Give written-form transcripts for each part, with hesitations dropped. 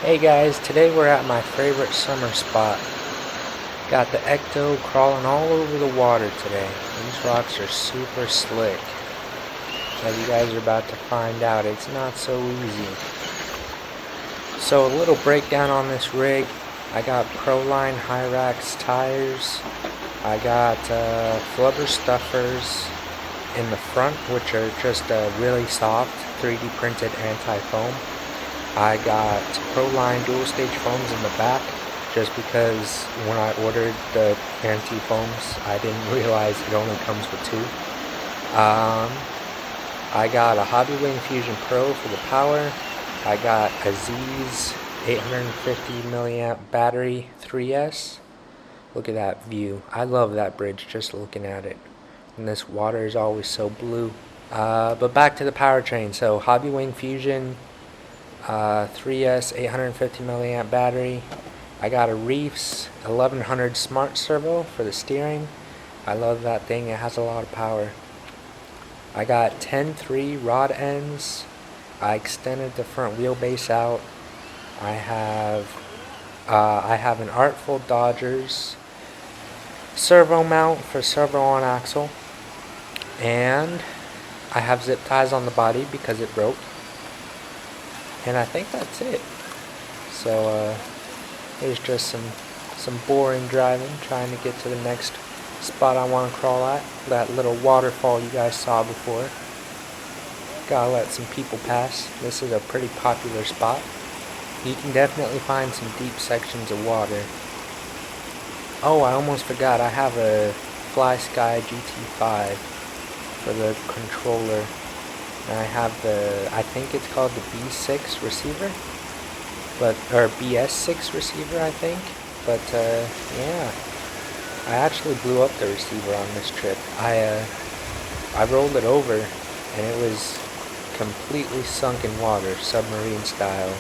Hey guys, today we're at my favorite summer spot. Got the Ecto crawling all over the water today. These rocks are super slick. As you guys are about to find out, it's not so easy. So a little breakdown on this rig. I got Proline Hyrax tires. I got flubber stuffers in the front, which are just really soft 3D printed anti-foam. I got Proline dual stage foams in the back, just because when I ordered the anti-foams I didn't realize it only comes with two. I got a Hobby Wing Fusion Pro for the power. I got a Z's 850 milliamp battery 3S. Look at that view. I love that bridge just looking at it. And this water is always so blue. But back to the powertrain. So Hobby Wing Fusion 3S 850 milliamp battery. I got a Reefs 1100 Smart Servo for the steering. I love that thing. It has a lot of power. I got 10-3 rod ends. I extended the front wheelbase out. I have an Artful Dodgers servo mount for servo on axle, and I have zip ties on the body because it broke. And I think that's it. So there's just some boring driving, trying to get to the next spot I want to crawl at. That little waterfall you guys saw before. Gotta let some people pass. This is a pretty popular spot. You can definitely find some deep sections of water. Oh, I almost forgot. I have a Fly Sky GT5 for the controller. And I have I think it's called the B6 receiver, or BS6 receiver, I think. But yeah, I actually blew up the receiver on this trip. I rolled it over, and it was completely sunk in water, submarine style.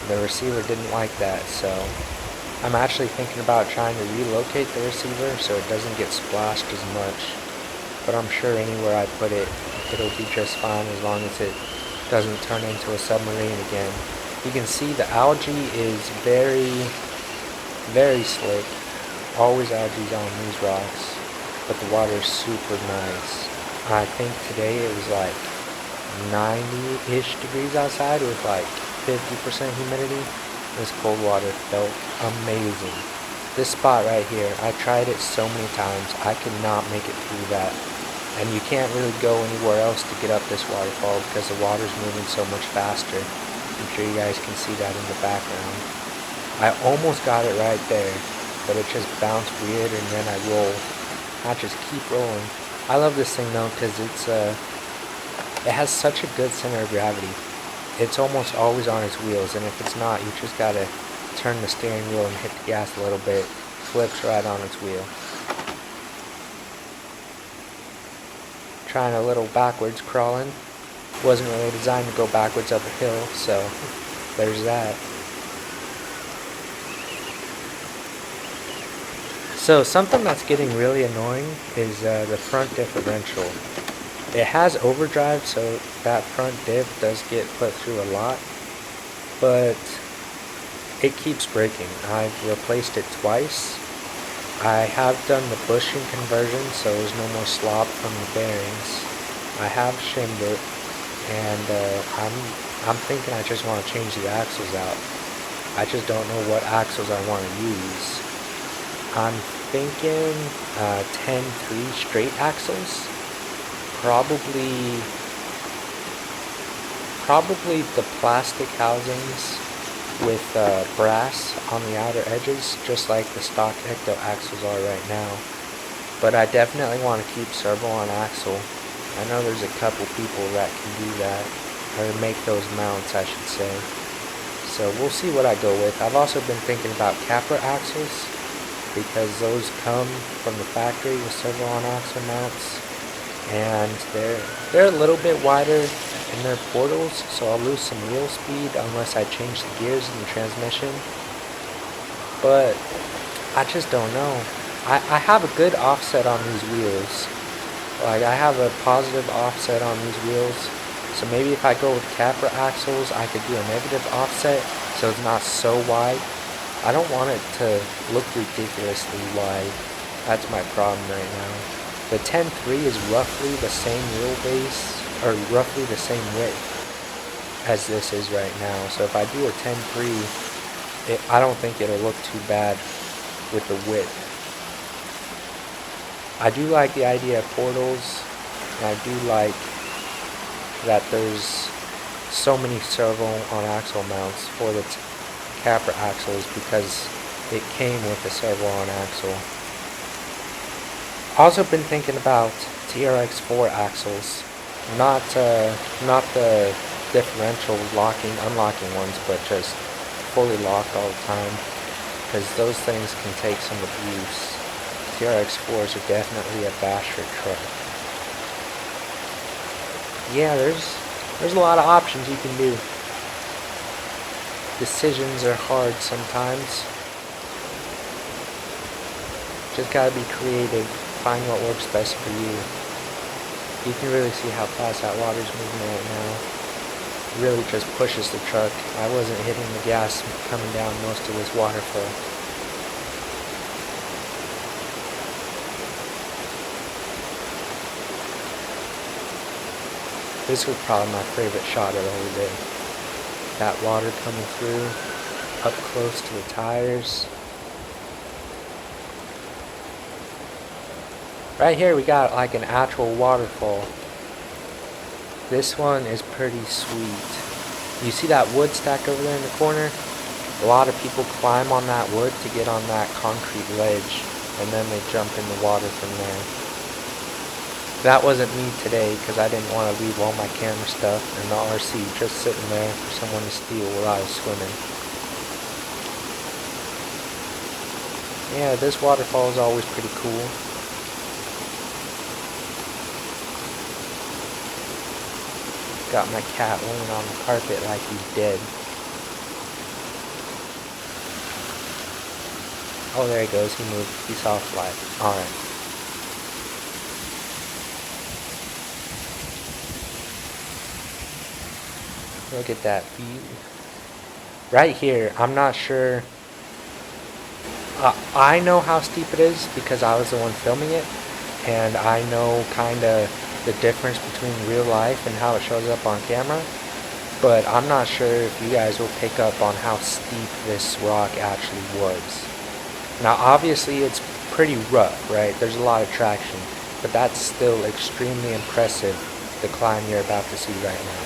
The receiver didn't like that, so I'm actually thinking about trying to relocate the receiver so it doesn't get splashed as much. But I'm sure anywhere I put it, it'll be just fine as long as it doesn't turn into a submarine again. You can see the algae is very, very slick. Always algae on these rocks, but the water is super nice. I think today it was like 90-ish degrees outside with like 50% humidity. This cold water felt amazing. This spot right here, I tried it so many times. I could not make it through that. And you can't really go anywhere else to get up this waterfall because the water's moving so much faster. I'm sure you guys can see that in the background. I almost got it right there, but it just bounced weird and then I roll. I just keep rolling. I love this thing though because it has such a good center of gravity. It's almost always on its wheels, and if it's not, you just gotta turn the steering wheel and hit the gas a little bit. Flips right on its wheel. Trying a little backwards crawling. Wasn't really designed to go backwards up a hill, so there's that. So something that's getting really annoying is the front differential. It has overdrive, so that front diff does get put through a lot, but it keeps breaking. I've replaced it twice. I have done the bushing conversion, so there's no more slop from the bearings. I have shimmed it, and I'm thinking I just want to change the axles out. I just don't know what axles I want to use. I'm thinking 10-3 straight axles. Probably the plastic housings with brass on the outer edges, just like the stock Ecto axles are right now. But I definitely want to keep servo on axle. I know there's a couple people that can do that, or make those mounts, I should say. So we'll see what I go with. I've also been thinking about capper axles, because those come from the factory with servo on axle mounts. And they're a little bit wider in their portals, so I'll lose some wheel speed unless I change the gears in the transmission. But I just don't know. I have a good offset on these wheels. Like, I have a positive offset on these wheels, so maybe if I go with capper axles I could do a negative offset so it's not so wide. I don't want it to look ridiculously wide. That's my problem right now. The 10.3 is roughly the same wheelbase, or roughly the same width as this is right now. So if I do a 10.3, I don't think it'll look too bad with the width. I do like the idea of portals, and I do like that there's so many servo on axle mounts for the capper axles because it came with a servo on axle. Also been thinking about TRX4 axles, not the differential locking, unlocking ones, but just fully locked all the time, because those things can take some abuse. TRX4s are definitely a basher truck. Yeah, there's a lot of options you can do. Decisions are hard sometimes. Just gotta be creative, find what works best for you. You can really see how fast that water's moving right now. It really just pushes the truck. I wasn't hitting the gas coming down most of this waterfall. This was probably my favorite shot of the whole day. That water coming through, up close to the tires. Right here we got like an actual waterfall. This one is pretty sweet. You see that wood stacked over there in the corner? A lot of people climb on that wood to get on that concrete ledge, and then they jump in the water from there. That wasn't me today because I didn't want to leave all my camera stuff in the RC just sitting there for someone to steal while I was swimming. Yeah, this waterfall is always pretty cool. Got my cat laying on the carpet like he's dead. Oh, there he goes. He moved. He saw a fly. Alright. Look at that view. Right here, I'm not sure. I know how steep it is because I was the one filming it, and I know kind of the difference between real life and how it shows up on camera, but I'm not sure if you guys will pick up on how steep this rock actually was. Now obviously it's pretty rough, right? There's a lot of traction, but that's still extremely impressive, the climb you're about to see right now.